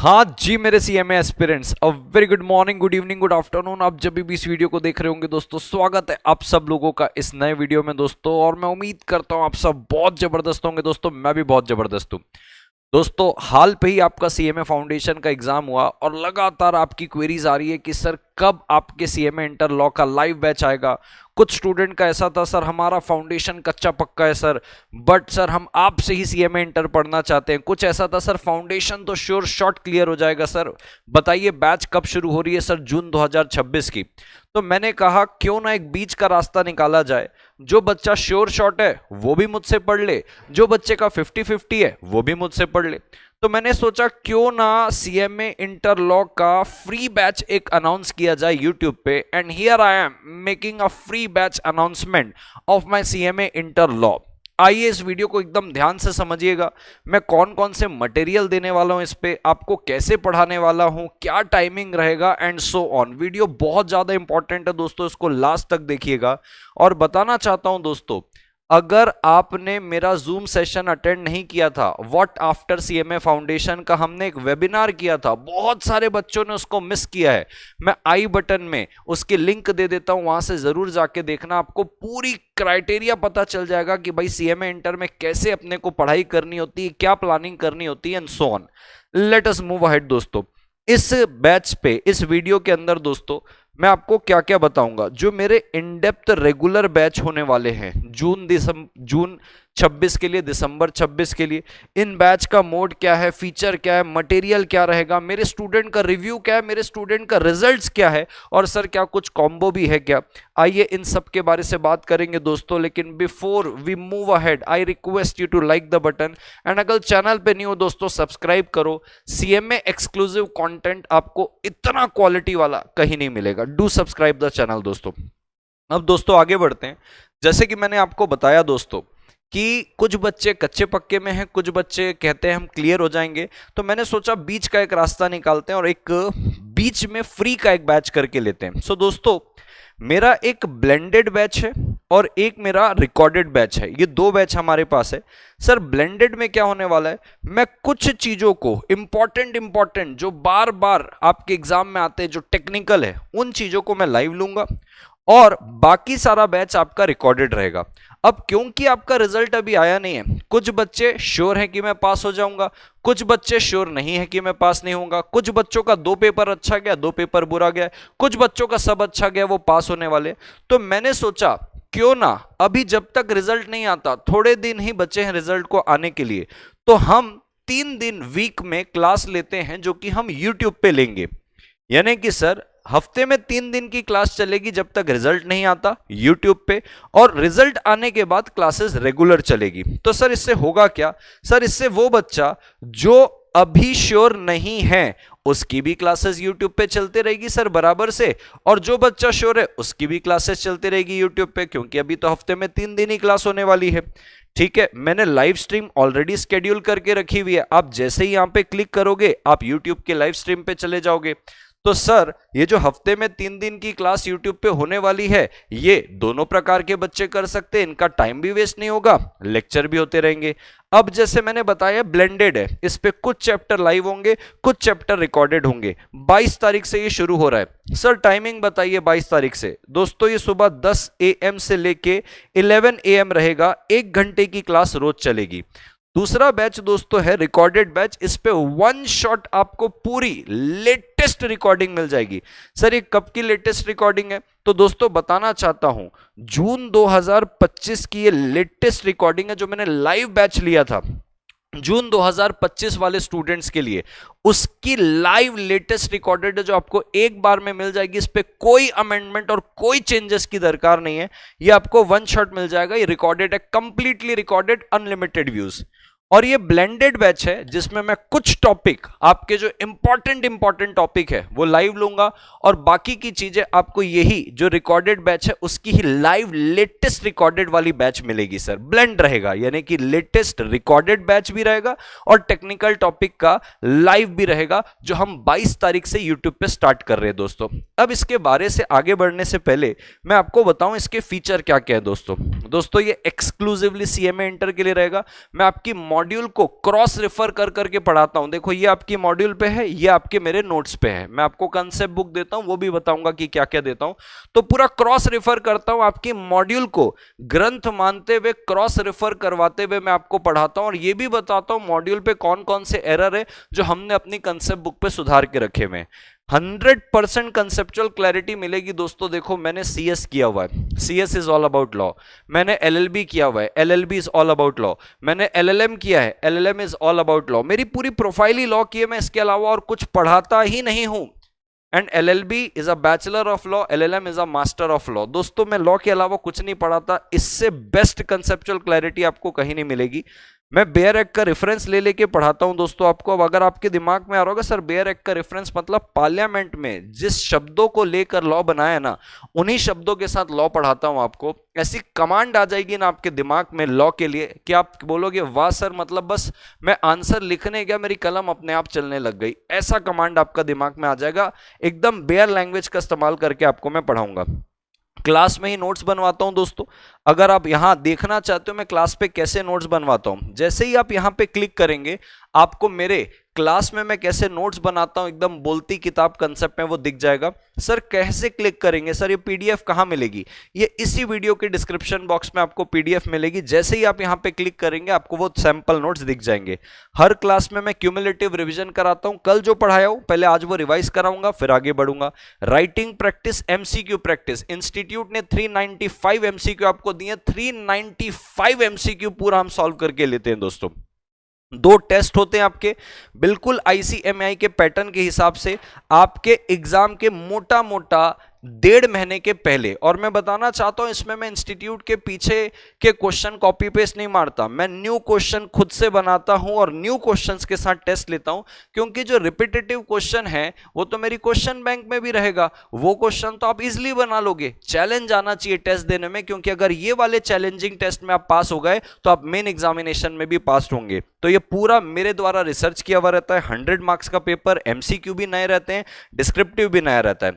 हाँ जी मेरे CMA aspirants, a very good morning, good evening, good afternoon. आप जब भी इस वीडियो को देख रहे होंगे दोस्तों, स्वागत है आप सब लोगों का इस नए वीडियो में दोस्तों। और मैं उम्मीद करता हूँ आप सब बहुत जबरदस्त होंगे दोस्तों। मैं भी बहुत जबरदस्त हूँ दोस्तों। हाल पे ही आपका सीएमए फाउंडेशन का एग्जाम हुआ और लगातार आपकी क्वेरीज आ रही है कि सर कब आपके सीएमए इंटर लॉ का लाइव बैच आएगा। कुछ स्टूडेंट का ऐसा था, सर हमारा फाउंडेशन कच्चा पक्का है सर, बट सर हम आपसे ही सीएमए इंटर पढ़ना चाहते हैं। कुछ ऐसा था, सर फाउंडेशन तो श्योर शॉट क्लियर हो जाएगा सर, बताइए बैच कब शुरू हो रही है सर। जून 2026 की। तो मैंने कहा क्यों ना एक बीच का रास्ता निकाला जाए। जो बच्चा श्योर शॉट है वो भी मुझसे पढ़ ले, जो बच्चे का 50-50 है वो भी मुझसे पढ़ ले। तो मैंने सोचा क्यों ना सीएमए इंटर लॉ का फ्री बैच एक अनाउंस किया जाए यूट्यूब पे। And here I am making a free batch announcement of my CMA inter law. आइए इस वीडियो को एकदम ध्यान से समझिएगा। मैं कौन कौन से मटेरियल देने वाला हूं इस पे, आपको कैसे पढ़ाने वाला हूं, क्या टाइमिंग रहेगा एंड सो ऑन। वीडियो बहुत ज्यादा इंपॉर्टेंट है दोस्तों, इसको लास्ट तक देखिएगा। और बताना चाहता हूं दोस्तों, अगर आपने मेरा जूम सेशन अटेंड नहीं किया था, व्हाट आफ्टर सीएमए फाउंडेशन का हमने एक वेबिनार किया था, बहुत सारे बच्चों ने उसको मिस किया है। मैं आई बटन में उसकी लिंक दे देता हूं, वहां से जरूर जाके देखना। आपको पूरी क्राइटेरिया पता चल जाएगा कि भाई सीएमए इंटर में कैसे अपने को पढ़ाई करनी होती है, क्या प्लानिंग करनी होती है and so on. Let us move ahead दोस्तों। इस बैच पे, इस वीडियो के अंदर दोस्तों, मैं आपको क्या क्या बताऊंगा। जो मेरे इन डेप्थ रेगुलर बैच होने वाले हैं जून 26 के लिए, दिसंबर 26 के लिए, इन बैच का मोड क्या है, फीचर क्या है, मटेरियल क्या रहेगा, मेरे स्टूडेंट का रिव्यू क्या है, मेरे स्टूडेंट का रिजल्ट्स क्या है, और सर क्या कुछ कॉम्बो भी है क्या। आइए इन सब के बारे से बात करेंगे दोस्तों। लेकिन before we move ahead, I request you to like the button and अगर चैनल पे नहीं हो दोस्तों सब्सक्राइब करो। सीएमए एक्सक्लूसिव कंटेंट आपको इतना क्वालिटी वाला कहीं नहीं मिलेगा। डू सब्सक्राइब द चैनल दोस्तों। अब दोस्तों आगे बढ़ते हैं। जैसे कि मैंने आपको बताया दोस्तों कि कुछ बच्चे कच्चे पक्के में हैं, कुछ बच्चे कहते हैं हम क्लियर हो जाएंगे। तो मैंने सोचा बीच का एक रास्ता निकालते हैं और एक बीच में फ्री का एक बैच करके लेते हैं। सो दोस्तों, मेरा एक ब्लेंडेड बैच है और एक मेरा रिकॉर्डेड बैच है। ये दो बैच हमारे पास है। सर ब्लेंडेड में क्या होने वाला है, मैं कुछ चीजों को इंपॉर्टेंट जो बार बार आपके एग्जाम में आते हैं, जो टेक्निकल है, उन चीजों को मैं लाइव लूंगा और बाकी सारा बैच आपका रिकॉर्डेड रहेगा। अब क्योंकि आपका रिजल्ट अभी आया नहीं है, कुछ बच्चे श्योर हैं कि मैं पास हो जाऊंगा, कुछ बच्चे श्योर नहीं है कि मैं पास नहीं होऊंगा, कुछ बच्चों का 2 पेपर अच्छा गया, 2 पेपर बुरा गया, कुछ बच्चों का सब अच्छा गया, वो पास होने वाले। तो मैंने सोचा क्यों ना अभी जब तक रिजल्ट नहीं आता, थोड़े दिन ही बचे हैं रिजल्ट को आने के लिए, तो हम 3 दिन वीक में क्लास लेते हैं जो कि हम यूट्यूब पे लेंगे। यानी कि सर हफ्ते में 3 दिन की क्लास चलेगी जब तक रिजल्ट नहीं आता यूट्यूब पे, और रिजल्ट आने के बाद क्लासेस रेगुलर चलेगी। तो सर इससे होगा क्या, सर इससे वो बच्चा जो अभी श्योर नहीं है उसकी भी क्लासेस यूट्यूब पे चलते रहेगी सर बराबर से, और जो बच्चा श्योर है उसकी भी क्लासेस चलती रहेगी यूट्यूब पे, क्योंकि अभी तो हफ्ते में 3 दिन ही क्लास होने वाली है। ठीक है, मैंने लाइव स्ट्रीम ऑलरेडी स्केड्यूल करके रखी हुई है। आप जैसे ही यहां पे क्लिक करोगे आप यूट्यूब के लाइव स्ट्रीम पे चले जाओगे। तो सर ये जो हफ्ते में 3 दिन की क्लास यूट्यूब पे होने वाली है, ये दोनों प्रकार के बच्चे कर सकते हैं, इनका टाइम भी वेस्ट नहीं होगा, लेक्चर भी होते रहेंगे। अब जैसे मैंने बताया ब्लेंडेड है, इस पे कुछ चैप्टर लाइव होंगे, कुछ चैप्टर रिकॉर्डेड होंगे। 22 तारीख से ये शुरू हो रहा है। सर टाइमिंग बताइए 22 तारीख से। दोस्तों ये सुबह 10 AM से लेके 11 AM रहेगा, 1 घंटे की क्लास रोज चलेगी। दूसरा बैच दोस्तों है रिकॉर्डेड बैच। इस पे 1 शॉट आपको पूरी लेटेस्ट रिकॉर्डिंग मिल जाएगी। सर ये कब की लेटेस्ट रिकॉर्डिंग है, तो दोस्तों बताना चाहता हूं जून 2025 की ये लेटेस्ट रिकॉर्डिंग है जो मैंने लाइव बैच लिया था जून 2025 वाले स्टूडेंट्स के लिए। उसकी लाइव लेटेस्ट रिकॉर्डेड है जो आपको एक बार में मिल जाएगी। इस पे कोई अमेंडमेंट और कोई चेंजेस की दरकार नहीं है, ये आपको 1 शॉट मिल जाएगा। ये रिकॉर्डेड है, कंप्लीटली रिकॉर्डेड, अनलिमिटेड व्यूज। और ये ब्लेंडेड बैच है जिसमें मैं कुछ टॉपिक, आपके जो इंपॉर्टेंट टॉपिक है वो लाइव लूंगा, और बाकी की चीजें आपको यही जो रिकॉर्डेड बैच है उसकी ही लाइव लेटेस्ट रिकॉर्डेड वाली बैच मिलेगी। सर ब्लेंड रहेगा, यानी कि लेटेस्ट रिकॉर्डेड बैच भी रहेगा और टेक्निकल टॉपिक का लाइव भी रहेगा, जो हम 22 तारीख से यूट्यूब पे स्टार्ट कर रहे हैं दोस्तों। अब इसके बारे से आगे बढ़ने से पहले मैं आपको बताऊं इसके फीचर क्या क्या है दोस्तों। ये एक्सक्लूसिवली सीएमए इंटर के लिए रहेगा। मैं आपकी मॉड्यूल को क्रॉस रेफर कर करके पढ़ाता हूं। देखो ये आपकी मॉड्यूल पे है, ये आपके मेरे नोट्स पे है। मैं आपको कंसेप्ट बुक देता हूं, वो भी बताऊंगा कि क्या क्या देता हूं। तो पूरा क्रॉस रेफर करता हूं, आपकी मॉड्यूल को ग्रंथ मानते हुए क्रॉस रेफर करवाते हुए मैं आपको पढ़ाता हूं, और ये भी बताता हूं मॉड्यूल पे कौन कौन से एरर है जो हमने अपनी कंसेप्ट बुक पे सुधार के रखे हुए। 100% कंसेप्चुअल क्लैरिटी मिलेगी दोस्तों। देखो मैंने सीएस किया हुआ है, CS is all about law. मैंने एलएलबी किया हुआ है, LLB is all about law. मैंने एलएलएम किया है, LLM is all about law. मेरी पूरी प्रोफाइल ही लॉ की है, मैं इसके अलावा और कुछ पढ़ाता ही नहीं हूं। And LLB is a bachelor of law, LLM is a master of law. दोस्तों मैं लॉ के अलावा कुछ नहीं पढ़ाता। इससे बेस्ट कंसेप्चुअल क्लैरिटी आपको कहीं नहीं मिलेगी। मैं बेयर एक्ट का रेफरेंस ले लेके पढ़ाता हूं दोस्तों आपको। अब अगर आपके दिमाग में आ रहा होगा सर बेयर एक्ट का रेफरेंस मतलब पार्लियामेंट में जिस शब्दों को लेकर लॉ बनाया ना, उन्हीं शब्दों के साथ लॉ पढ़ाता हूं आपको। ऐसी कमांड आ जाएगी ना आपके दिमाग में लॉ के लिए कि आप बोलोगे वाह सर, मतलब बस मैं आंसर लिखने गया मेरी कलम अपने आप चलने लग गई। ऐसा कमांड आपका दिमाग में आ जाएगा। एकदम बेयर लैंग्वेज का इस्तेमाल करके आपको मैं पढ़ाऊंगा। क्लास में ही नोट्स बनवाता हूं दोस्तों। अगर आप यहां देखना चाहते हो मैं क्लास पे कैसे नोट्स बनवाता हूं, जैसे ही आप यहां पे क्लिक करेंगे आपको मेरे क्लास में मैं कैसे नोट्स बनाता हूं एकदम बोलती किताब कंसेप्ट में वो दिख जाएगा। सर कैसे क्लिक करेंगे, सर ये पीडीएफ कहां मिलेगी? ये इसी वीडियो के डिस्क्रिप्शन बॉक्स में आपको पीडीएफ मिलेगी। जैसे ही आप यहां पे क्लिक करेंगे आपको वो सैंपल नोट्स दिख जाएंगे। हर क्लास में मैं क्यूमुलेटिव रिवीजन कराता हूं। कल जो पढ़ाया हूं पहले आज वो रिवाइज कराऊंगा, फिर आगे बढ़ूंगा। Writing practice, MCQ practice, institute ने 395 एमसीक्यू आपको दिए। 395 एमसीक्यू पूरा हम सॉल्व करके लेते हैं दोस्तों। 2 टेस्ट होते हैं आपके, बिल्कुल आईसीएमआई के पैटर्न के हिसाब से आपके एग्जाम के मोटा मोटा 1.5 महीने के पहले। और मैं बताना चाहता हूं इसमें मैं इंस्टीट्यूट के पीछे के क्वेश्चन कॉपी पेस्ट नहीं मारता, मैं न्यू क्वेश्चन खुद से बनाता हूं और न्यू क्वेश्चंस के साथ टेस्ट लेता हूं। क्योंकि जो रिपीटेटिव क्वेश्चन है वो तो मेरी क्वेश्चन बैंक में भी रहेगा, वो क्वेश्चन तो आप इजिली बना लोगे। चैलेंज आना चाहिए टेस्ट देने में, क्योंकि अगर ये वाले चैलेंजिंग टेस्ट में आप पास हो गए तो आप मेन एग्जामिनेशन में भी पास होंगे। तो ये पूरा मेरे द्वारा रिसर्च किया हुआ रहता है। 100 मार्क्स का पेपर, एमसीक्यू भी नए रहते हैं, डिस्क्रिप्टिव भी नया रहता है।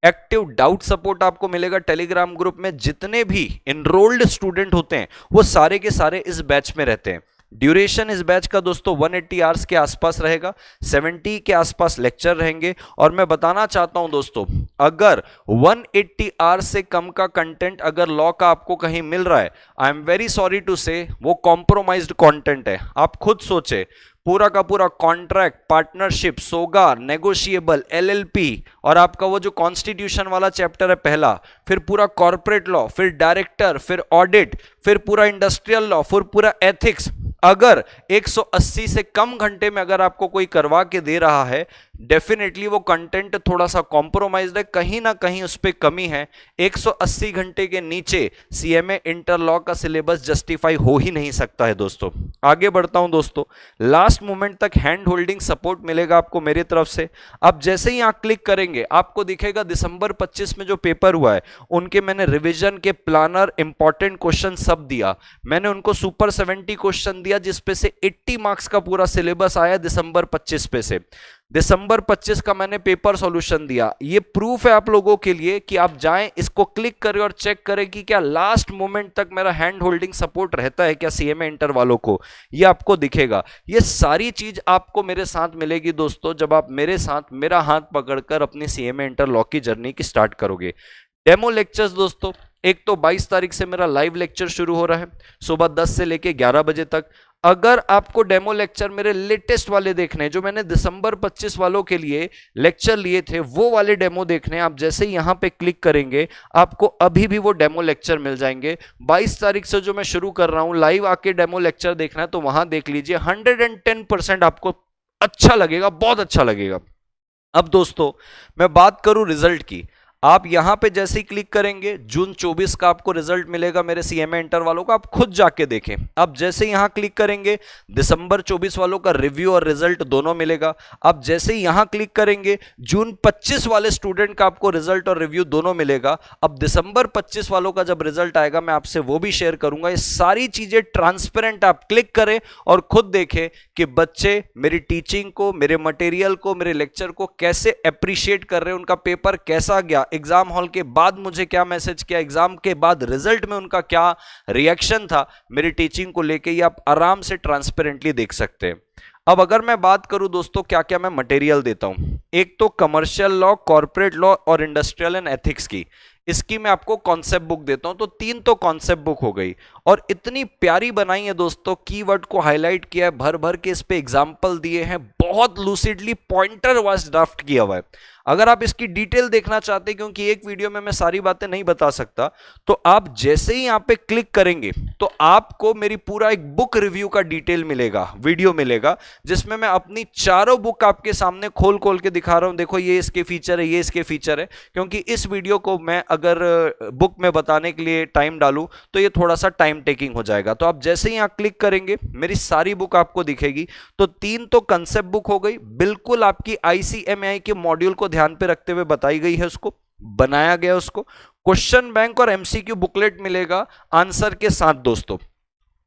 एक्टिव डाउट सपोर्ट आपको मिलेगा टेलीग्राम ग्रुप में। जितने भी इनरोल्ड स्टूडेंट होते हैं वो सारे के सारे इस बैच में रहते हैं। ड्यूरेशन इस बैच का दोस्तों 180 आवर्स के आसपास रहेगा, 70 के आसपास लेक्चर रहेंगे। और मैं बताना चाहता हूं दोस्तों, अगर 180 आवर्स से कम का कंटेंट अगर लॉ का आपको कहीं मिल रहा है, I am very sorry to say वो कॉम्प्रोमाइज्ड कंटेंट है। आप खुद सोचे, पूरा का पूरा कॉन्ट्रैक्ट, पार्टनरशिप, सोगार, नेगोशिएबल, एलएलपी, और आपका वो जो कॉन्स्टिट्यूशन वाला चैप्टर है पहला, फिर पूरा कॉर्पोरेट लॉ, फिर डायरेक्टर, फिर ऑडिट, फिर पूरा इंडस्ट्रियल लॉ, फिर पूरा एथिक्स। अगर 180 से कम घंटे में अगर आपको कोई करवा के दे रहा है, डेफिनेटली वो कंटेंट थोड़ा सा कॉम्प्रोमाइज्ड है, कहीं ना कहीं उस पर कमी है। 180 घंटे के नीचे सीएमए इंटर लॉ का सिलेबस जस्टिफाई हो ही नहीं सकता है दोस्तों। आगे बढ़ता हूं दोस्तों, लास्ट मोमेंट तक हैंड होल्डिंग सपोर्ट मिलेगा आपको मेरी तरफ से। अब जैसे ही आप क्लिक करेंगे आपको दिखेगा दिसंबर 25 में जो पेपर हुआ है उनके मैंने रिवीजन के प्लानर, इंपॉर्टेंट क्वेश्चन सब दिया। मैंने उनको सुपर 70 क्वेश्चन दिया, जिसपे से 80 मार्क्स का पूरा सिलेबस आया दिसंबर 25 पे से। दिसंबर 25 का मैंने पेपर सॉल्यूशन दिया। ये प्रूफ है आप लोगों के लिए कि आप जाएं, इसको क्लिक करें और चेक करें कि क्या लास्ट मोमेंट तक मेरा हैंड होल्डिंग सपोर्ट रहता है क्या सीएमए इंटर वालों को। ये आपको दिखेगा। ये सारी चीज आपको मेरे साथ मिलेगी दोस्तों, जब आप मेरे साथ मेरा हाथ पकड़कर अपनी सीएमए इंटर लॉ की जर्नी की स्टार्ट करोगे। डेमो लेक्चर्स दोस्तों, एक तो 22 तारीख से मेरा लाइव लेक्चर शुरू हो रहा है सुबह 10 से लेके 11 बजे तक। अगर आपको डेमो लेक्चर मेरे लेटेस्ट वाले देखने हैं, जो मैंने दिसंबर 25 वालों के लिए लेक्चर लिए थे, वो वाले डेमो देखने हैं, आप जैसे ही यहां पे क्लिक करेंगे आपको अभी भी वो डेमो लेक्चर मिल जाएंगे। 22 तारीख से जो मैं शुरू कर रहा हूं लाइव आके डेमो लेक्चर देखना है तो वहां देख लीजिए। 110% आपको अच्छा लगेगा, बहुत अच्छा लगेगा। अब दोस्तों मैं बात करूं रिजल्ट की। आप यहां पे जैसे ही क्लिक करेंगे जून 24 का आपको रिजल्ट मिलेगा मेरे सीएमए इंटर वालों का, आप खुद जाके देखें। आप जैसे ही यहां क्लिक करेंगे दिसंबर 24 वालों का रिव्यू और रिजल्ट दोनों मिलेगा। आप जैसे ही यहां क्लिक करेंगे जून 25 वाले स्टूडेंट का आपको रिजल्ट और रिव्यू दोनों मिलेगा। अब दिसंबर 25 वालों का जब रिजल्ट आएगा मैं आपसे वो भी शेयर करूंगा। ये सारी चीजें ट्रांसपेरेंट, आप क्लिक करें और खुद देखें कि बच्चे मेरी टीचिंग को, मेरे मटेरियल को, मेरे लेक्चर को कैसे अप्रिशिएट कर रहे हैं, उनका पेपर कैसा गया। एग्जाम हॉल के बाद मुझे क्या मैसेज किया, एग्जाम के बाद रिजल्ट में उनका क्या रिएक्शन था मेरी टीचिंग को लेके, ये आप आराम से ट्रांसपेरेंटली देख सकते हैं। अब अगर मैं बात करूं दोस्तों क्या क्या मैं मटेरियल देता हूं, एक तो कमर्शियल लॉ, कॉर्पोरेट लॉ और इंडस्ट्रियल एंड एथिक्स की, इसकी मैं आपको कॉन्सेप्ट बुक देता हूं। तो 3 तो कॉन्सेप्ट बुक हो गई, और इतनी प्यारी बनाई है दोस्तों, कीवर्ड को हाईलाइट किया है, भर भर के इस पे एग्जाम्पल दिए हैं, बहुत लूसिडली पॉइंटर वाइज ड्राफ्ट किया हुआ है। अगर आप इसकी डिटेल देखना चाहते हैं, क्योंकि एक वीडियो में मैं सारी बातें नहीं बता सकता, तो आप जैसे ही यहां पे क्लिक करेंगे तो आपको मेरी पूरा एक बुक रिव्यू का डिटेल मिलेगा, वीडियो मिलेगा, जिसमें मैं अपनी चारों बुक आपके सामने खोल खोल के दिखा रहा हूं। देखो ये इसके फीचर है, ये इसके फीचर है, क्योंकि इस वीडियो को मैं अगर बुक में बताने के लिए टाइम डालूं तो ये थोड़ा सा टाइम टेकिंग हो जाएगा। तो आप जैसे ही यहां क्लिक करेंगे मेरी सारी बुक आपको दिखेगी। तो 3 तो कंसेप्ट बुक हो गई, बिल्कुल आपकी ICMAI के मॉड्यूल को ध्यान पे रखते हुए बताई गई है, उसको बनाया गया, उसको क्वेश्चन बैंक और MCQ बुकलेट मिलेगा आंसर के साथ दोस्तों।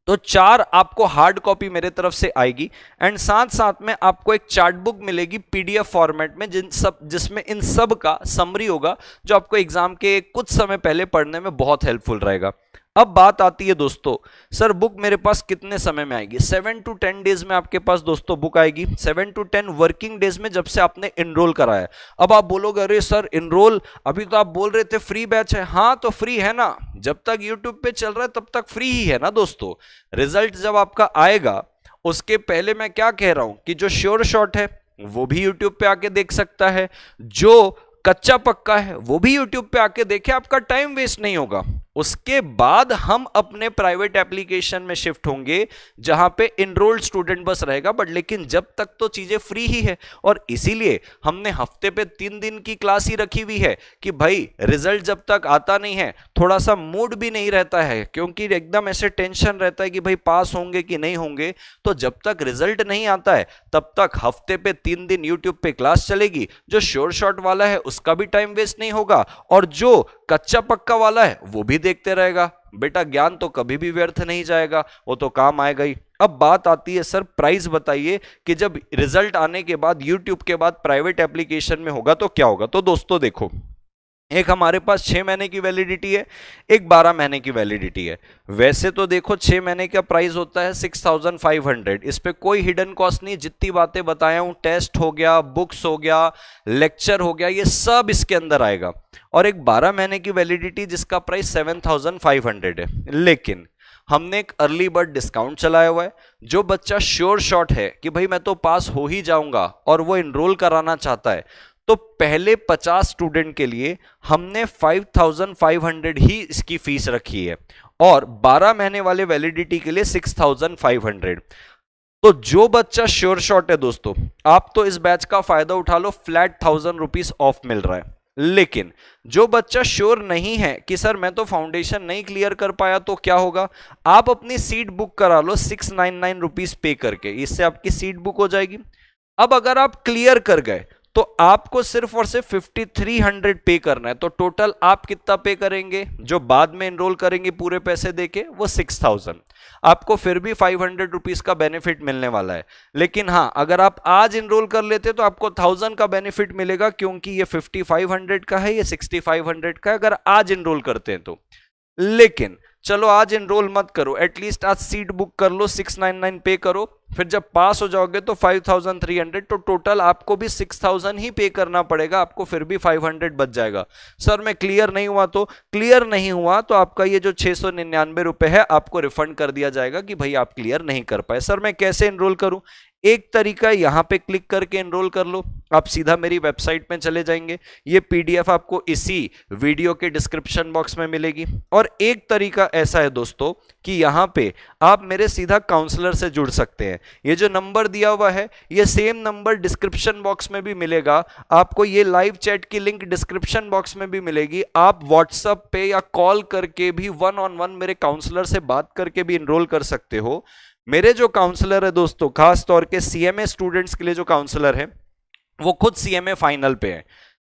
तो 4 आपको हार्ड कॉपी मेरे तरफ से आएगी, एंड साथ साथ में आपको एक चार्ट बुक मिलेगी PDF फॉर्मेट में, जिसमें इन सब का समरी होगा, जो आपको एग्जाम के कुछ समय पहले पढ़ने में बहुत हेल्पफुल रहेगा। अब बात आती है दोस्तों, सर बुक मेरे पास कितने समय में आएगी? 7 to 10 डेज में आपके पास दोस्तों बुक आएगी, 7 to 10 वर्किंग डेज में, जब से आपने इनरोल करा है। अब आप बोलोगे अरे सर इनरोल, अभी तो आप बोल रहे थे फ्री बैच है। हाँ तो फ्री है ना, जब तक यूट्यूब पे चल रहा है तब तक फ्री ही है ना दोस्तों। रिजल्ट जब आपका आएगा उसके पहले मैं क्या कह रहा हूं कि जो श्योर शॉट है वो भी यूट्यूब पे आके देख सकता है, जो कच्चा पक्का है वो भी यूट्यूब पे आके देखे, आपका टाइम वेस्ट नहीं होगा। उसके बाद हम अपने प्राइवेट एप्लीकेशन में शिफ्ट होंगे जहां पे इनरोल्ड स्टूडेंट बस रहेगा, बट लेकिन जब तक तो चीजें फ्री ही है। और इसीलिए हमने हफ्ते पे 3 दिन की क्लास ही रखी हुई है कि भाई रिजल्ट जब तक आता नहीं है थोड़ा सा मूड भी नहीं रहता है, क्योंकि एकदम ऐसे टेंशन रहता है कि भाई पास होंगे कि नहीं होंगे। तो जब तक रिजल्ट नहीं आता है तब तक हफ्ते पे 3 दिन यूट्यूब पे क्लास चलेगी। जो श्योर शॉट वाला है उसका भी टाइम वेस्ट नहीं होगा, और जो कच्चा पक्का वाला है वो भी देखते रहेगा। बेटा ज्ञान तो कभी भी व्यर्थ नहीं जाएगा, वो तो काम आएगा ही। अब बात आती है सर प्राइस बताइए कि जब रिजल्ट आने के बाद यूट्यूब के बाद प्राइवेट एप्लीकेशन में होगा तो क्या होगा। तो दोस्तों देखो, एक हमारे पास 6 महीने की वैलिडिटी है, एक 12 महीने की वैलिडिटी है। वैसे तो देखो 6 महीने का प्राइस होता है 6500, इस पे कोई हिडन कॉस्ट नहीं, जितनी बातें बताया हूं, टेस्ट हो गया, बुक्स हो गया, लेक्चर हो गया, ये सब इसके अंदर आएगा। और एक 12 महीने की वैलिडिटी जिसका प्राइस 7500 है। लेकिन हमने एक अर्ली बर्ड डिस्काउंट चलाया हुआ है। जो बच्चा श्योर शॉट है कि भाई मैं तो पास हो ही जाऊंगा और वो इनरोल कराना चाहता है, तो पहले 50 स्टूडेंट के लिए हमने 5500 ही इसकी फीस रखी है, और 12 महीने वाले वैलिडिटी के लिए 6500। तो जो बच्चा श्योर शॉट है दोस्तों, आप तो इस बैच का फायदा उठा लो, फ्लैट 1000 रुपीज ऑफ मिल रहा है। लेकिन जो बच्चा श्योर नहीं है कि सर मैं तो फाउंडेशन नहीं क्लियर कर पाया, तो क्या होगा, आप अपनी सीट बुक करा लो 699 रुपीज पे करके, इससे आपकी सीट बुक हो जाएगी। अब अगर आप क्लियर कर गए तो आपको सिर्फ और सिर्फ 5300 पे करना है। तो टोटल आप कितना पे करेंगे, जो बाद में एनरोल करेंगे पूरे पैसे देके, वो 6000। आपको फिर भी 500 रुपीज का बेनिफिट मिलने वाला है। लेकिन हाँ, अगर आप आज एनरोल कर लेते तो आपको 1000 का बेनिफिट मिलेगा, क्योंकि ये 5500 का है, ये 6500 का है अगर आज एनरोल करते हैं तो। लेकिन चलो आज एनरोल मत करो, एटलीस्ट आज सीट बुक कर लो, 699 पे करो, फिर जब पास हो जाओगे तो 5300, तो टोटल आपको भी 6000 ही पे करना पड़ेगा, आपको फिर भी 500 बच जाएगा। सर मैं क्लियर नहीं हुआ, तो क्लियर नहीं हुआ तो आपका ये जो 699 रुपए है आपको रिफंड कर दिया जाएगा कि भाई आप क्लियर नहीं कर पाए। सर मैं कैसे एनरोल करूं? एक तरीका यहां पे क्लिक करके एनरोल कर लो, आप सीधा मेरी वेबसाइट में चले जाएंगे, ये PDF आपको इसी वीडियो के डिस्क्रिप्शन बॉक्स में मिलेगी। और एक तरीका ऐसा है दोस्तों कि यहां पे आप मेरे सीधा काउंसलर से जुड़ सकते हैं। ये जो नंबर दिया हुआ है ये सेम नंबर डिस्क्रिप्शन बॉक्स में भी मिलेगा, आपको ये लाइव चैट की लिंक डिस्क्रिप्शन बॉक्स में भी मिलेगी। आप व्हाट्सएप पे या कॉल करके भी 1-on-1 मेरे काउंसलर से बात करके भी एनरोल कर सकते हो। मेरे जो काउंसलर है दोस्तों, खास तौर के CMA स्टूडेंट्स के लिए जो काउंसलर है वो खुद CMA फाइनल पे है,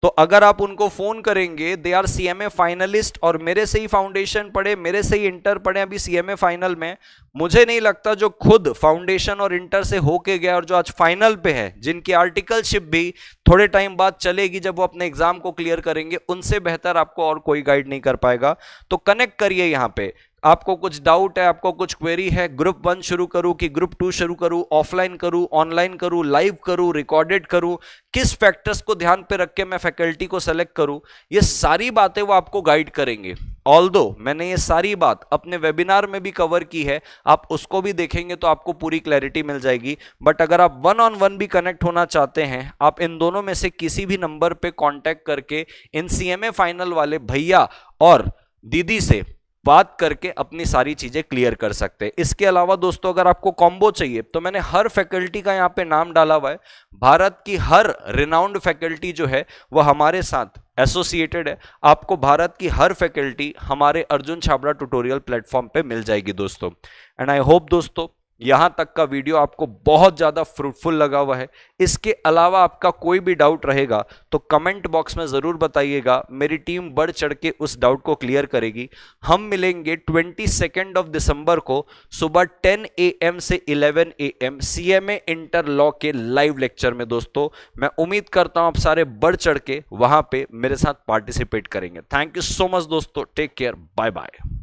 तो अगर आप उनको फोन करेंगे, दे आर सीएमए फाइनलिस्ट और मेरे से ही फाउंडेशन पढ़े, मेरे से ही इंटर पढ़े, अभी सीएमए फाइनल में, मुझे नहीं लगता जो खुद फाउंडेशन और इंटर से होके गया और जो आज फाइनल पे है, जिनकी आर्टिकलशिप भी थोड़े टाइम बाद चलेगी जब वो अपने एग्जाम को क्लियर करेंगे, उनसे बेहतर आपको और कोई गाइड नहीं कर पाएगा। तो कनेक्ट करिए यहां पे। आपको कुछ डाउट है, आपको कुछ क्वेरी है, ग्रुप 1 शुरू करूं कि ग्रुप 2 शुरू करूं, ऑफलाइन करूं, ऑनलाइन करूं, लाइव करूं, रिकॉर्डेड करूं, किस फैक्टर्स को ध्यान पे रख के मैं फैकल्टी को सेलेक्ट करूं, ये सारी बातें वो आपको गाइड करेंगे। ऑल्दो मैंने ये सारी बात अपने वेबिनार में भी कवर की है, आप उसको भी देखेंगे तो आपको पूरी क्लैरिटी मिल जाएगी। बट अगर आप 1-on-1 भी कनेक्ट होना चाहते हैं, आप इन दोनों में से किसी भी नंबर पे कांटेक्ट करके इन सीएमए फाइनल वाले भैया और दीदी से बात करके अपनी सारी चीजें क्लियर कर सकते हैं। इसके अलावा दोस्तों अगर आपको कॉम्बो चाहिए तो मैंने हर फैकल्टी का यहाँ पे नाम डाला हुआ है। भारत की हर रिनाउंड फैकल्टी जो है वो हमारे साथ एसोसिएटेड है। आपको भारत की हर फैकल्टी हमारे अर्जुन छाबड़ा ट्यूटोरियल प्लेटफॉर्म पे मिल जाएगी दोस्तों। एंड आई होप दोस्तों यहां तक का वीडियो आपको बहुत ज्यादा फ्रूटफुल लगा हुआ है। इसके अलावा आपका कोई भी डाउट रहेगा तो कमेंट बॉक्स में जरूर बताइएगा, मेरी टीम बढ़ चढ़ के उस डाउट को क्लियर करेगी। हम मिलेंगे 22 दिसंबर को सुबह 10 AM से 11 AM सीएमए इंटर लॉ के लाइव लेक्चर में। दोस्तों मैं उम्मीद करता हूं आप सारे बढ़ चढ़ के वहां पे मेरे साथ पार्टिसिपेट करेंगे। थैंक यू सो मच दोस्तों, टेक केयर, बाय बाय।